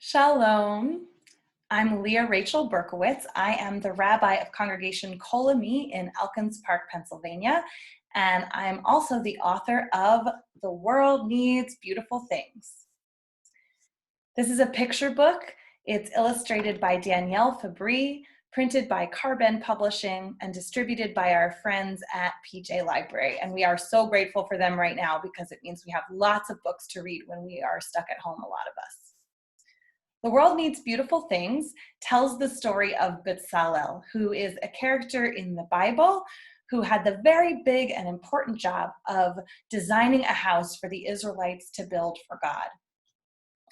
Shalom. I'm Leah Rachel Berkowitz. I am the rabbi of Congregation Kol Ami in Elkins Park, Pennsylvania, and I'm also the author of The World Needs Beautiful Things. This is a picture book. It's illustrated by Danielle Fabry, printed by Carbon Publishing, and distributed by our friends at PJ Library. And we are so grateful for them right now because it means we have lots of books to read when we are stuck at home, a lot of us. The World Needs Beautiful Things tells the story of Bezalel, who is a character in the Bible who had the very big and important job of designing a house for the Israelites to build for God.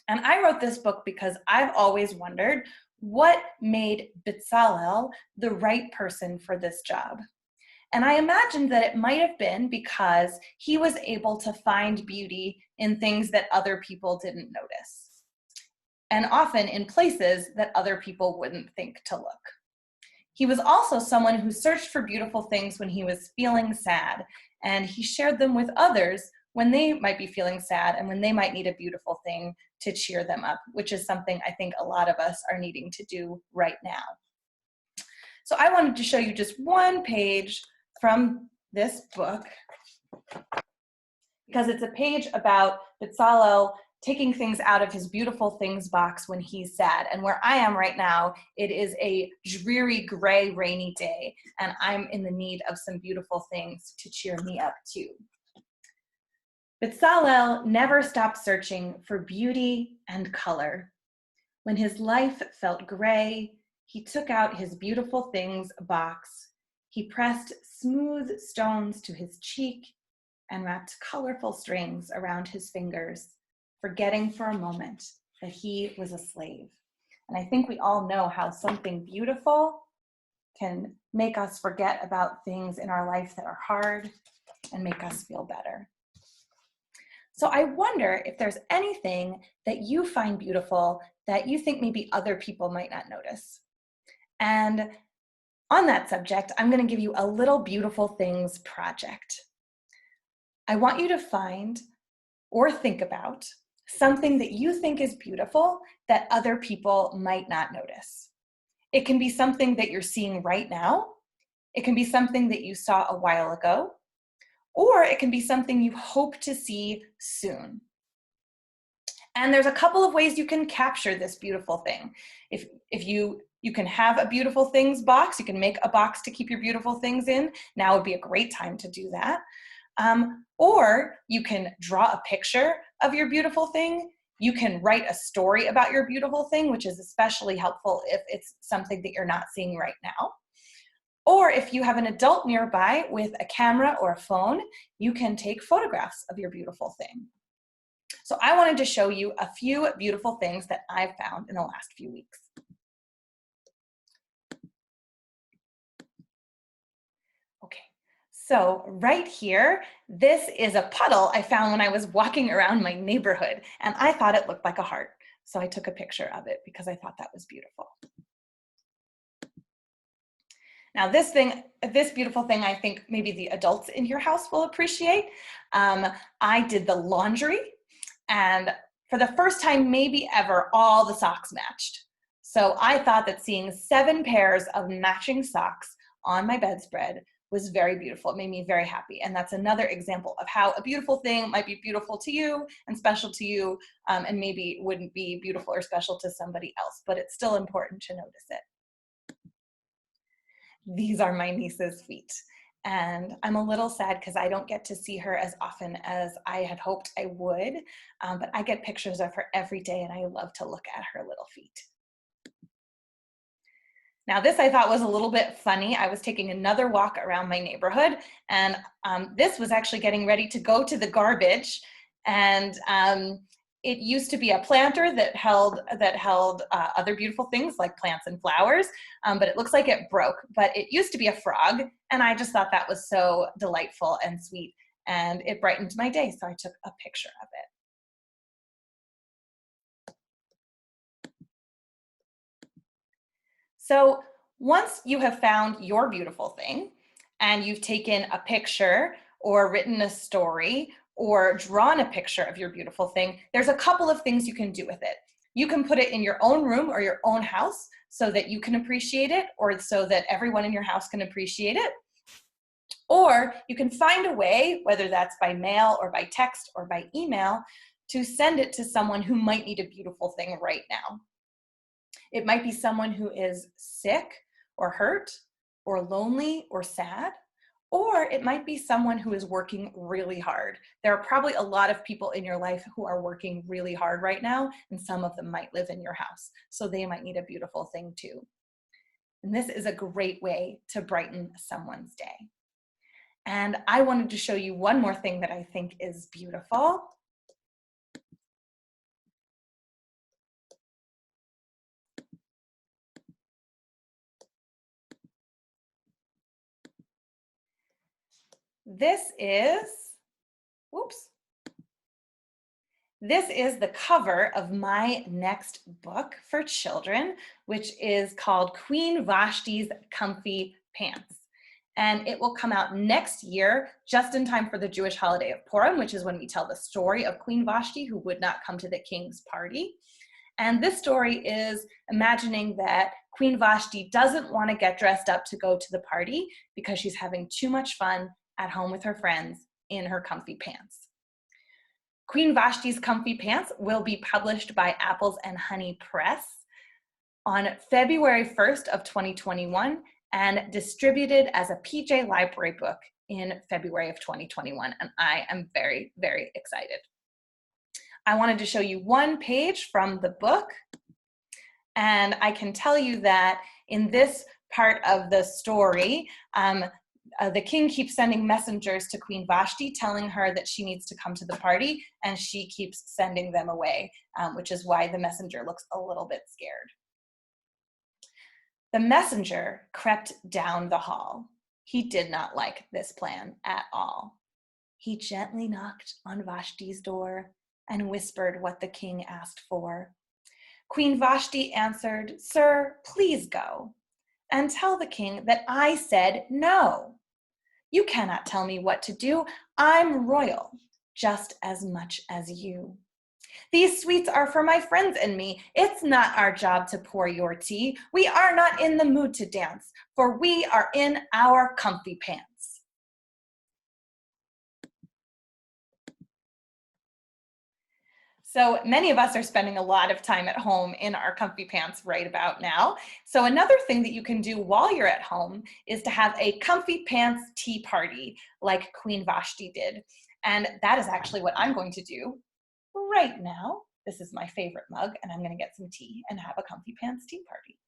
And I wrote this book because I've always wondered what made Bezalel the right person for this job. And I imagined that it might have been because he was able to find beauty in things that other people didn't notice, and often in places that other people wouldn't think to look. He was also someone who searched for beautiful things when he was feeling sad, and he shared them with others when they might be feeling sad and when they might need a beautiful thing to cheer them up, which is something I think a lot of us are needing to do right now. So I wanted to show you just one page from this book because it's a page about Bezalel taking things out of his beautiful things box when he's sad. And where I am right now, it is a dreary, gray, rainy day, and I'm in the need of some beautiful things to cheer me up too. Bezalel never stopped searching for beauty and color. When his life felt gray, he took out his beautiful things box. He pressed smooth stones to his cheek and wrapped colorful strings around his fingers, forgetting for a moment that he was a slave. And I think we all know how something beautiful can make us forget about things in our life that are hard and make us feel better. So I wonder if there's anything that you find beautiful that you think maybe other people might not notice. And on that subject, I'm going to give you a little beautiful things project. I want you to find or think about something that you think is beautiful that other people might not notice. It can be something that you're seeing right now. It can be something that you saw a while ago, or it can be something you hope to see soon. And there's a couple of ways you can capture this beautiful thing. If you can have a beautiful things box, you can make a box to keep your beautiful things in. Now would be a great time to do that. Or you can draw a picture of your beautiful thing. You can write a story about your beautiful thing, which is especially helpful if it's something that you're not seeing right now. Or if you have an adult nearby with a camera or a phone, you can take photographs of your beautiful thing. So I wanted to show you a few beautiful things that I've found in the last few weeks. Okay. So right here, this is a puddle I found when I was walking around my neighborhood, and I thought it looked like a heart. So I took a picture of it because I thought that was beautiful. Now this beautiful thing, I think maybe the adults in your house will appreciate. I did the laundry, and for the first time maybe ever, all the socks matched. So I thought that seeing 7 pairs of matching socks on my bedspread was very beautiful. It made me very happy. And that's another example of how a beautiful thing might be beautiful to you and special to you, and maybe wouldn't be beautiful or special to somebody else, but it's still important to notice it. These are my niece's feet. And I'm a little sad because I don't get to see her as often as I had hoped I would, but I get pictures of her every day and I love to look at her little feet. Now this I thought was a little bit funny. I was taking another walk around my neighborhood, and this was actually getting ready to go to the garbage, and it used to be a planter that held other beautiful things like plants and flowers, but it looks like it broke. But it used to be a frog, and I just thought that was so delightful and sweet, and it brightened my day, so I took a picture of it. So once you have found your beautiful thing and you've taken a picture or written a story or drawn a picture of your beautiful thing, there's a couple of things you can do with it. You can put it in your own room or your own house so that you can appreciate it, or so that everyone in your house can appreciate it. Or you can find a way, whether that's by mail or by text or by email, to send it to someone who might need a beautiful thing right now. It might be someone who is sick or hurt or lonely or sad, or it might be someone who is working really hard. There are probably a lot of people in your life who are working really hard right now, and some of them might live in your house, so they might need a beautiful thing too. And this is a great way to brighten someone's day. And I wanted to show you one more thing that I think is beautiful. This is the cover of my next book for children, which is called Queen Vashti's Comfy Pants. And it will come out next year, just in time for the Jewish holiday of Purim, which is when we tell the story of Queen Vashti, who would not come to the king's party. And this story is imagining that Queen Vashti doesn't want to get dressed up to go to the party because she's having too much fun at home with her friends in her comfy pants. Queen Vashti's Comfy Pants will be published by Apples and Honey Press on February 1st of 2021 and distributed as a PJ Library book in February of 2021. And I am very, very excited. I wanted to show you one page from the book, and I can tell you that in this part of the story, the king keeps sending messengers to Queen Vashti telling her that she needs to come to the party, and she keeps sending them away, which is why the messenger looks a little bit scared. The messenger crept down the hall. He did not like this plan at all. He gently knocked on Vashti's door and whispered what the king asked for. Queen Vashti answered, "Sir, please go and tell the king that I said no. You cannot tell me what to do. I'm royal, just as much as you. These sweets are for my friends and me. It's not our job to pour your tea. We are not in the mood to dance, for we are in our comfy pants." So many of us are spending a lot of time at home in our comfy pants right about now. So another thing that you can do while you're at home is to have a comfy pants tea party like Queen Vashti did. And that is actually what I'm going to do right now. This is my favorite mug, and I'm going to get some tea and have a comfy pants tea party.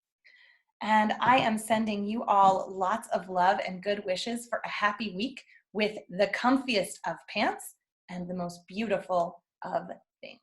And I am sending you all lots of love and good wishes for a happy week with the comfiest of pants and the most beautiful of things.